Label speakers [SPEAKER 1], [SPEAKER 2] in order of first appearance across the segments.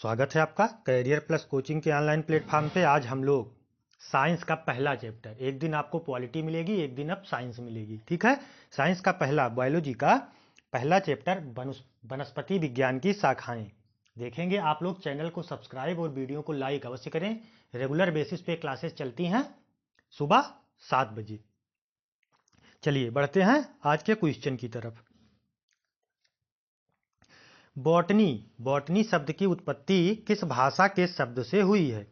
[SPEAKER 1] स्वागत है आपका कैरियर प्लस कोचिंग के ऑनलाइन प्लेटफॉर्म पे। आज हम लोग साइंस का पहला चैप्टर, एक दिन आपको पॉलिटी मिलेगी, एक दिन अब साइंस मिलेगी, ठीक है। साइंस का पहला, बायोलॉजी का पहला चैप्टर वनस्पति विज्ञान की शाखाएं देखेंगे। आप लोग चैनल को सब्सक्राइब और वीडियो को लाइक अवश्य करें। रेगुलर बेसिस पे क्लासेस चलती हैं सुबह 7 बजे। चलिए बढ़ते हैं आज के क्वेश्चन की तरफ। बॉटनी, बॉटनी शब्द की उत्पत्ति किस भाषा के शब्द से हुई है?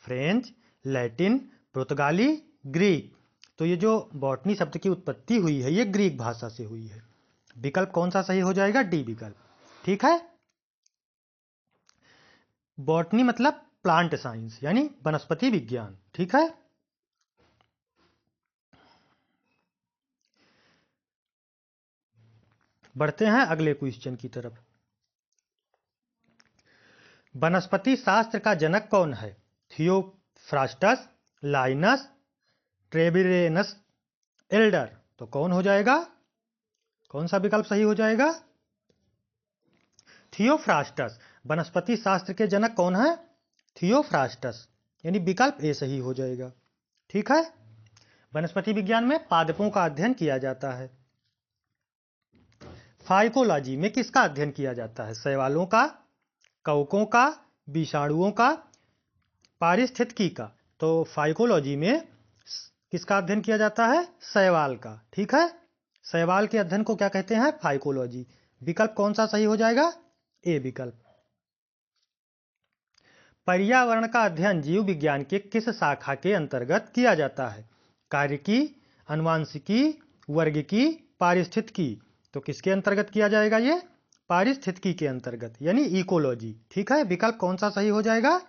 [SPEAKER 1] फ्रेंच, लैटिन, पुर्तगाली, ग्रीक। तो ये जो बॉटनी शब्द की उत्पत्ति हुई है ये ग्रीक भाषा से हुई है। विकल्प कौन सा सही हो जाएगा? डी विकल्प, ठीक है। बॉटनी मतलब प्लांट साइंस यानी वनस्पति विज्ञान, ठीक है। बढ़ते हैं अगले क्वेश्चन की तरफ। वनस्पति शास्त्र का जनक कौन है? Theophrastus, Linnaeus, Treviranus, Elder. तो कौन हो जाएगा? कौन सा विकल्प सही हो जाएगा? थियोफ्रास्टस। वनस्पति शास्त्र के जनक कौन है? थियोफ्रास्टस, यानी विकल्प ए सही हो जाएगा, ठीक है। वनस्पति विज्ञान में पादपों का अध्ययन किया जाता है। फाइकोलॉजी में किसका अध्ययन किया जाता है? शैवालों का, कवकों का, विषाणुओं का, पारिस्थितिकी का। तो फाइकोलॉजी में किसका अध्ययन किया जाता है? शैवाल का, ठीक है। शैवाल के अध्ययन को क्या कहते हैं? फाइकोलॉजी। विकल्प कौन सा सही हो जाएगा? ए विकल्प। पर्यावरण का अध्ययन जीव विज्ञान के किस शाखा के अंतर्गत किया जाता है? कार्यिकी, आनुवंशिकी, वर्गिकी, पारिस्थितिकी। तो किसके अंतर्गत किया जाएगा? ये पारिस्थितिकी के अंतर्गत, यानी इकोलॉजी, ठीक है। विकल्प कौन सा सही हो जाएगा?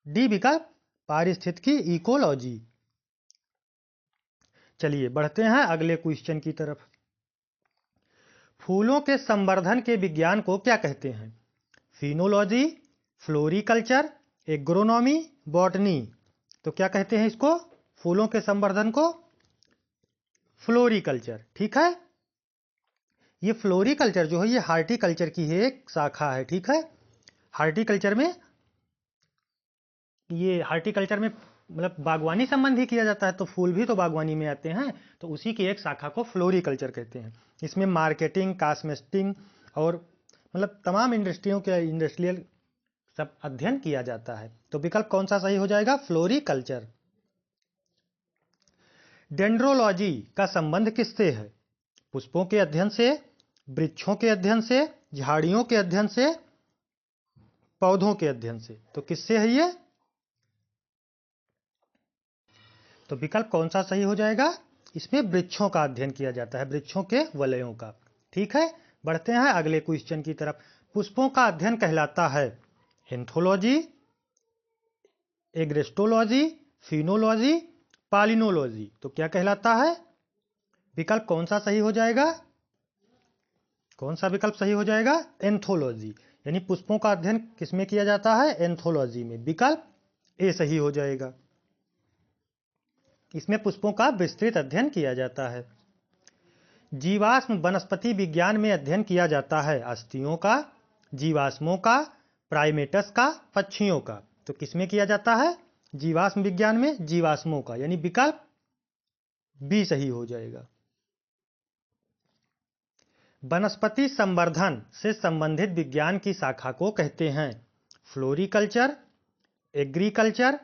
[SPEAKER 1] डी विकल्प, पारिस्थितिकी, इकोलॉजी। चलिए बढ़ते हैं अगले क्वेश्चन की तरफ। फूलों के संवर्धन के विज्ञान को क्या कहते हैं? Phenology, floriculture, agronomy, botany. तो क्या कहते हैं इसको? फूलों के संवर्धन को फ्लोरिकल्चर, ठीक है। ये फ्लोरिकल्चर जो है ये हार्टिकल्चर की है एक शाखा है, ठीक है। हार्टिकल्चर में मतलब बागवानी संबंधी किया जाता है, तो फूल भी तो बागवानी में आते हैं, तो उसी की एक शाखा को फ्लोरिकल्चर कहते हैं। इसमें मार्केटिंग, कॉस्मेटिक और मतलब तमाम इंडस्ट्रियल सब अध्ययन किया जाता है। तो विकल्प कौन सा सही हो जाएगा? फ्लोरिकल्चर। डेंड्रोलॉजी का संबंध किससे है? पुष्पों के अध्ययन से, वृक्षों के अध्ययन से, झाड़ियों के अध्ययन से, पौधों के अध्ययन से। तो किससे है ये? तो विकल्प कौन सा सही हो जाएगा? इसमें वृक्षों का अध्ययन किया जाता है, वृक्षों के वलयों का, ठीक है। बढ़ते हैं अगले क्वेश्चन की तरफ। पुष्पों का अध्ययन कहलाता है एंथोलॉजी, एग्रेस्टोलॉजी, फिनोलॉजी, पालिनोलॉजी। तो क्या कहलाता है? विकल्प कौन सा सही हो जाएगा? कौन सा विकल्प सही हो जाएगा? एंथोलॉजी, यानी पुष्पों का अध्ययन किसमें किया जाता है? एंथोलॉजी में। विकल्प ए सही हो जाएगा। इसमें पुष्पों का विस्तृत अध्ययन किया जाता है। जीवाश्म वनस्पति विज्ञान में अध्ययन किया जाता है अस्थियों का, जीवाश्मों का, प्राइमेटस का, पक्षियों का। तो किसमें किया जाता है? जीवाश्म विज्ञान में जीवाश्मों का, यानी विकल्प बी सही हो जाएगा। वनस्पति संवर्धन से संबंधित विज्ञान की शाखा को कहते हैं फ्लोरिकल्चर, एग्रीकल्चर,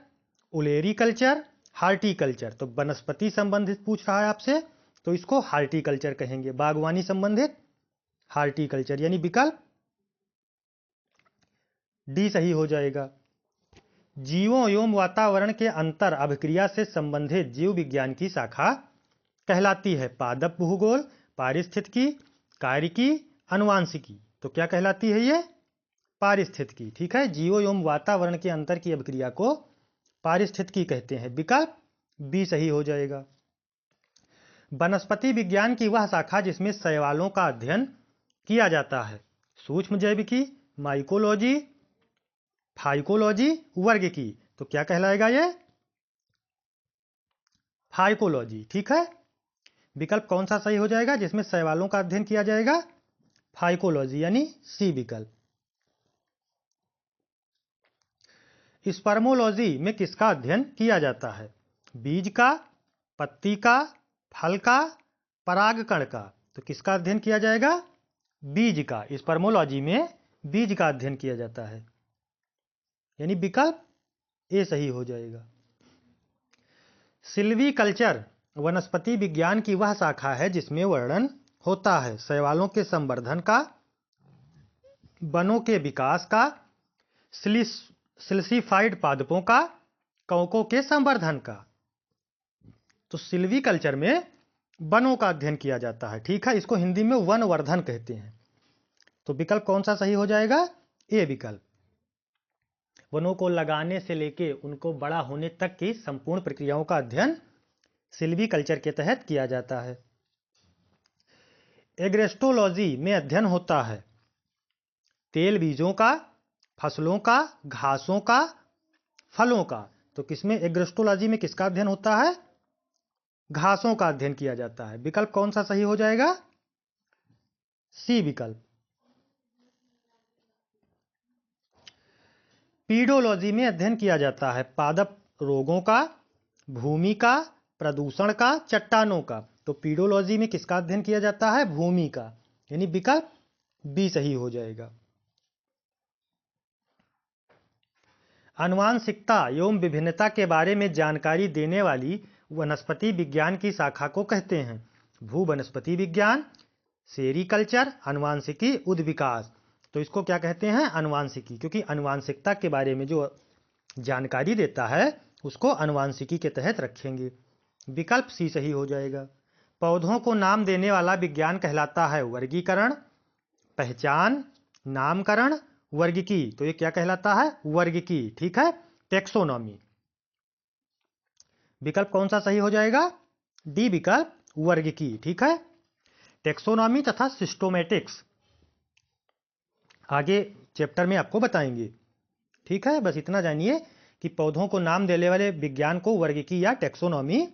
[SPEAKER 1] ओलेरीकल्चर, हार्टिकल्चर। तो वनस्पति संबंधित पूछ रहा है आपसे, तो इसको हार्टिकल्चर कहेंगे। बागवानी संबंधित हार्टिकल्चर, यानी विकल्प डी सही हो जाएगा। जीवों एवं वातावरण के अंतर अभिक्रिया से संबंधित जीव विज्ञान की शाखा कहलाती है पादप भूगोल, पारिस्थितिकी, कार्यिकी, आनुवंशिकी। तो क्या कहलाती है ये? पारिस्थितिकी, ठीक है। जीवों एवं वातावरण के अंतर की अभिक्रिया को पारिस्थितिकी कहते हैं। विकल्प बी सही हो जाएगा। वनस्पति विज्ञान की वह शाखा जिसमें शैवालों का अध्ययन किया जाता है सूक्ष्म जैविकी, माइकोलॉजी, फाइकोलॉजी, वर्गिकी। तो क्या कहलाएगा ये? फाइकोलॉजी, ठीक है। विकल्प कौन सा सही हो जाएगा जिसमें शैवालों का अध्ययन किया जाएगा? फाइकोलॉजी, यानी सी विकल्प। स्पर्मोलॉजी में किसका अध्ययन किया जाता है? बीज का, पत्ती का, फल का, परागकण का। तो किसका अध्ययन किया जाएगा? बीज का। स्पर्मोलॉजी में बीज का अध्ययन किया जाता है, यानी विकल्प ए सही हो जाएगा। सिल्वीकल्चर वनस्पति विज्ञान की वह शाखा है जिसमें वर्णन होता है शैवालों के संवर्धन का, वनों के विकास का, सिल्सीफाइड पादपों का, कवकों के संवर्धन का। तो सिल्वीकल्चर में वनों का अध्ययन किया जाता है, ठीक है। इसको हिंदी में वनवर्धन कहते हैं। तो विकल्प कौन सा सही हो जाएगा? ए विकल्प। वनों को लगाने से लेके उनको बड़ा होने तक की संपूर्ण प्रक्रियाओं का अध्ययन सिल्वीकल्चर के तहत किया जाता है। एग्रेस्टोलॉजी में अध्ययन होता है तेल बीजों का, फसलों का, घासों का, फलों का। तो किसमें एग्रेस्टोलॉजी में किसका अध्ययन होता है? घासों का अध्ययन किया जाता है। विकल्प कौन सा सही हो जाएगा? सी विकल्प। पीडोलॉजी में अध्ययन किया जाता है पादप रोगों का, भूमि का, प्रदूषण का, चट्टानों का। तो पीडोलॉजी में किसका अध्ययन किया जाता है? भूमि का, यानी विकल्प बी सही हो जाएगा। आनुवांशिकता एवं विभिन्नता के बारे में जानकारी देने वाली वनस्पति विज्ञान की शाखा को कहते हैं भू वनस्पति विज्ञान, सेरीकल्चर, आनुवांशिकी, उद्विकास। तो इसको क्या कहते हैं? आनुवांशिकी, क्योंकि आनुवांशिकता के बारे में जो जानकारी देता है उसको आनुवांशिकी के तहत रखेंगे। विकल्प सी सही हो जाएगा। पौधों को नाम देने वाला विज्ञान कहलाता है वर्गीकरण, पहचान, नामकरण, वर्गीकी। तो ये क्या कहलाता है? वर्गीकी, ठीक है। टेक्सोनॉमी। विकल्प कौन सा सही हो जाएगा? डी विकल्प, वर्गीकी, ठीक है। टेक्सोनॉमी तथा सिस्टोमेटिक्स आगे चैप्टर में आपको बताएंगे, ठीक है। बस इतना जानिए कि पौधों को नाम देने वाले विज्ञान को वर्गीकी या टेक्सोनॉमी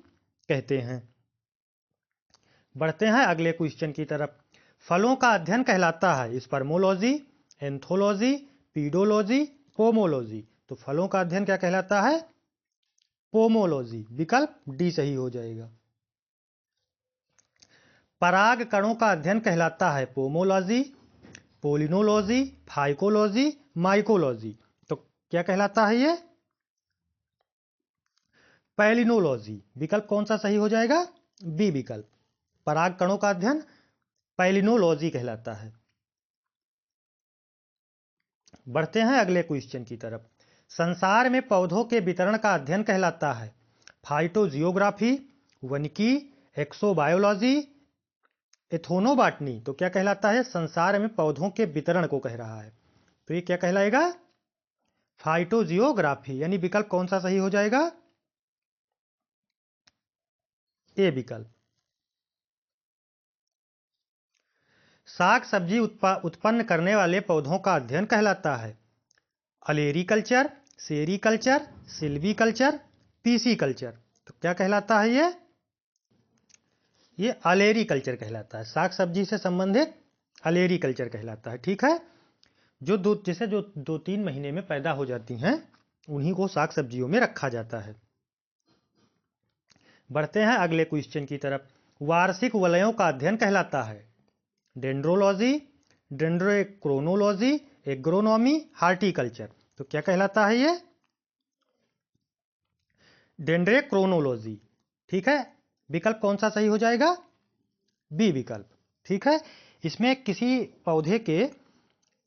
[SPEAKER 1] कहते हैं। बढ़ते हैं अगले क्वेश्चन की तरफ। फलों का अध्ययन कहलाता है स्पर्मोलॉजी, एंथोलॉजी, पीडोलॉजी, पोमोलॉजी। तो फलों का अध्ययन क्या कहलाता है? पोमोलॉजी। विकल्प डी सही हो जाएगा। पराग कणों का अध्ययन कहलाता है पोमोलॉजी, पोलिनोलॉजी, फाइकोलॉजी, माइकोलॉजी। तो क्या कहलाता है ये? पैलिनोलॉजी। विकल्प कौन सा सही हो जाएगा? बी विकल्प। पराग कणों का अध्ययन पैलिनोलॉजी कहलाता है। बढ़ते हैं अगले क्वेश्चन की तरफ। संसार में पौधों के वितरण का अध्ययन कहलाता है फाइटोजियोग्राफी, वनिकी, एक्सोबायोलॉजी, एथोनोबॉटनी। तो क्या कहलाता है? संसार में पौधों के वितरण को कह रहा है, तो ये क्या कहलाएगा? फाइटोजियोग्राफी, यानी विकल्प कौन सा सही हो जाएगा? ए विकल्प। साग सब्जी उत्पन्न करने वाले पौधों का अध्ययन कहलाता है अलेरीकल्चर, सेरीकल्चर, सिल्वीकल्चर, पीसीकल्चर। तो क्या कहलाता है ये अलेरीकल्चर कहलाता है। साग सब्जी से संबंधित अलेरीकल्चर कहलाता है, ठीक है। जो 2-3 महीने में पैदा हो जाती हैं उन्हीं को साग सब्जियों में रखा जाता है। बढ़ते हैं अगले क्वेश्चन की तरफ। वार्षिक वलयों का अध्ययन कहलाता है डेंड्रोलॉजी, डेंड्रोक्रोनोलॉजी, एग्रोनॉमी, हार्टिकल्चर। तो क्या कहलाता है ये? डेंड्रोक्रोनोलॉजी, ठीक है। विकल्प कौन सा सही हो जाएगा? बी विकल्प, ठीक है। इसमें किसी पौधे के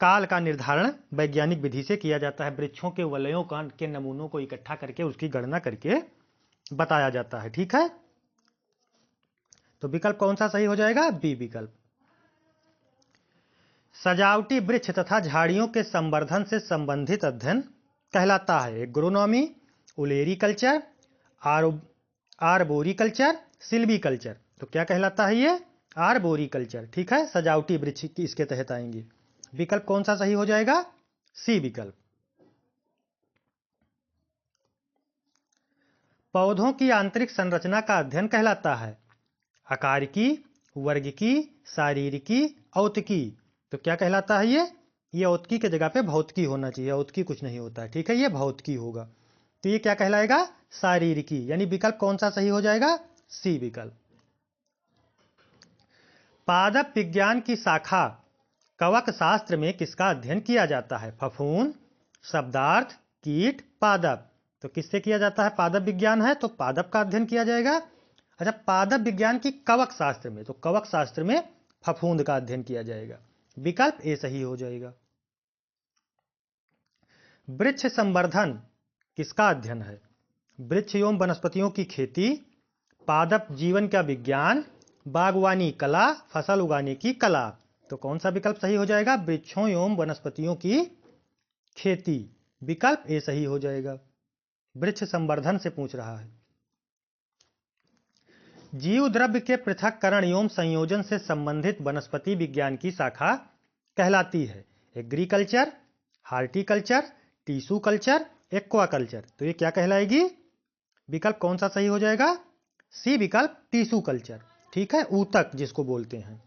[SPEAKER 1] काल का निर्धारण वैज्ञानिक विधि से किया जाता है। वृक्षों के वलयों के नमूनों को इकट्ठा करके उसकी गणना करके बताया जाता है, ठीक है। तो विकल्प कौन सा सही हो जाएगा? बी विकल्प। सजावटी वृक्ष तथा झाड़ियों के संवर्धन से संबंधित अध्ययन कहलाता है एग्रोनॉमी, ओलेरीकल्चर, आर्बोरिकल्चर, सिल्वीकल्चर। तो क्या कहलाता है ये? आर्बोरिकल्चर, ठीक है। सजावटी वृक्ष की इसके तहत आएंगे। विकल्प कौन सा सही हो जाएगा? सी विकल्प। पौधों की आंतरिक संरचना का अध्ययन कहलाता है आकारिकी, वर्गिकी, शारीरिकी, औतिकी। तो क्या कहलाता है ये? ये औत्की के जगह पे भौतिकी होना चाहिए, औत्की कुछ नहीं होता है, ठीक है, ये भौतिकी होगा। तो ये क्या कहलाएगा? शारीरिकी। यानी विकल्प कौन सा सही हो जाएगा? सी विकल्प। पादप विज्ञान की शाखा कवक शास्त्र में किसका अध्ययन किया जाता है? फफूंद, शब्दार्थ, कीट, पादप। तो किससे किया जाता है? पादप विज्ञान है तो पादप का अध्ययन किया जाएगा। अच्छा, पादप विज्ञान की कवक शास्त्र में, तो कवक शास्त्र में फफूंद का अध्ययन किया जाएगा। विकल्प ए सही हो जाएगा। वृक्ष संवर्धन किसका अध्ययन है? वृक्ष एवं वनस्पतियों की खेती, पादप जीवन का विज्ञान, बागवानी कला, फसल उगाने की कला। तो कौन सा विकल्प सही हो जाएगा? वृक्षों एवं वनस्पतियों की खेती। विकल्प ए सही हो जाएगा। वृक्ष संवर्धन से पूछ रहा है। जीव द्रव्य के पृथक्करण एवं संयोजन से संबंधित वनस्पति विज्ञान की शाखा कहलाती है? Agriculture, horticulture, tissue culture, aquaculture. तो ये क्या कहलाएगी? विकल्प कौन सा सही हो जाएगा? सी विकल्प, टिश्यू कल्चर, ठीक है, ऊतक जिसको बोलते हैं।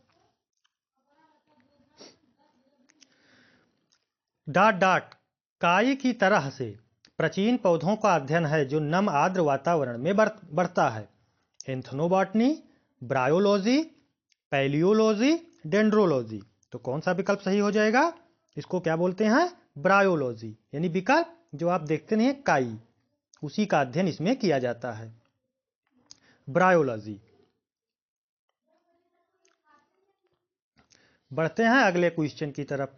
[SPEAKER 1] डॉट डॉट काई की तरह से प्राचीन पौधों का अध्ययन है जो नम आर्द्र वातावरण में बढ़ता है। एंथ्रोबॉटनी, ब्रायोलॉजी, पैलियोलॉजी, डेंड्रोलॉजी। तो कौन सा विकल्प सही हो जाएगा? इसको क्या बोलते हैं? ब्रायोलॉजी। यानी विकल्प जो आप देखते नहीं है काई, उसी का अध्ययन इसमें किया जाता है, ब्रायोलॉजी। बढ़ते हैं अगले क्वेश्चन की तरफ।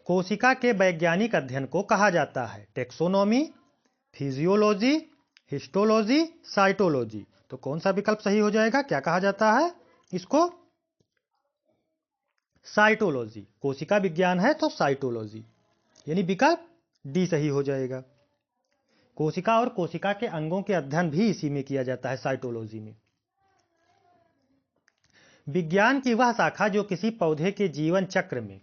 [SPEAKER 1] कोशिका के वैज्ञानिक अध्ययन को कहा जाता है? Taxonomy, physiology, histology, cytology. तो कौन सा विकल्प सही हो जाएगा? क्या कहा जाता है इसको? साइटोलॉजी। कोशिका विज्ञान है तो साइटोलॉजी, यानी विकल्प डी सही हो जाएगा। कोशिका और कोशिका के अंगों के अध्ययन भी इसी में किया जाता है, साइटोलॉजी में। विज्ञान की वह शाखा जो किसी पौधे के जीवन चक्र में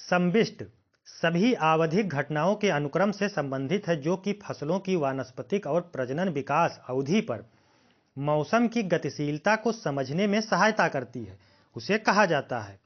[SPEAKER 1] संविष्ट सभी आवधिक घटनाओं के अनुक्रम से संबंधित है, जो कि फसलों की वानस्पतिक और प्रजनन विकास अवधि पर मौसम की गतिशीलता को समझने में सहायता करती है, उसे कहा जाता है?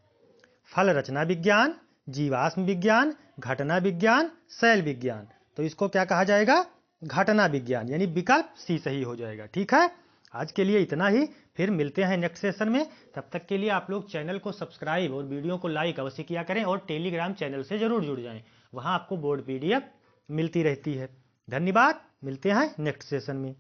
[SPEAKER 1] फल रचना विज्ञान, जीवाश्म विज्ञान, घटना विज्ञान, सेल विज्ञान। तो इसको क्या कहा जाएगा? घटना विज्ञान, यानी विकल्प सी सही हो जाएगा। ठीक है, आज के लिए इतना ही, फिर मिलते हैं नेक्स्ट सेशन में। तब तक के लिए आप लोग चैनल को सब्सक्राइब और वीडियो को लाइक अवश्य किया करें और टेलीग्राम चैनल से जरूर जुड़ जाएं, वहां आपको बोर्ड PDF मिलती रहती है। धन्यवाद, मिलते हैं नेक्स्ट सेशन में।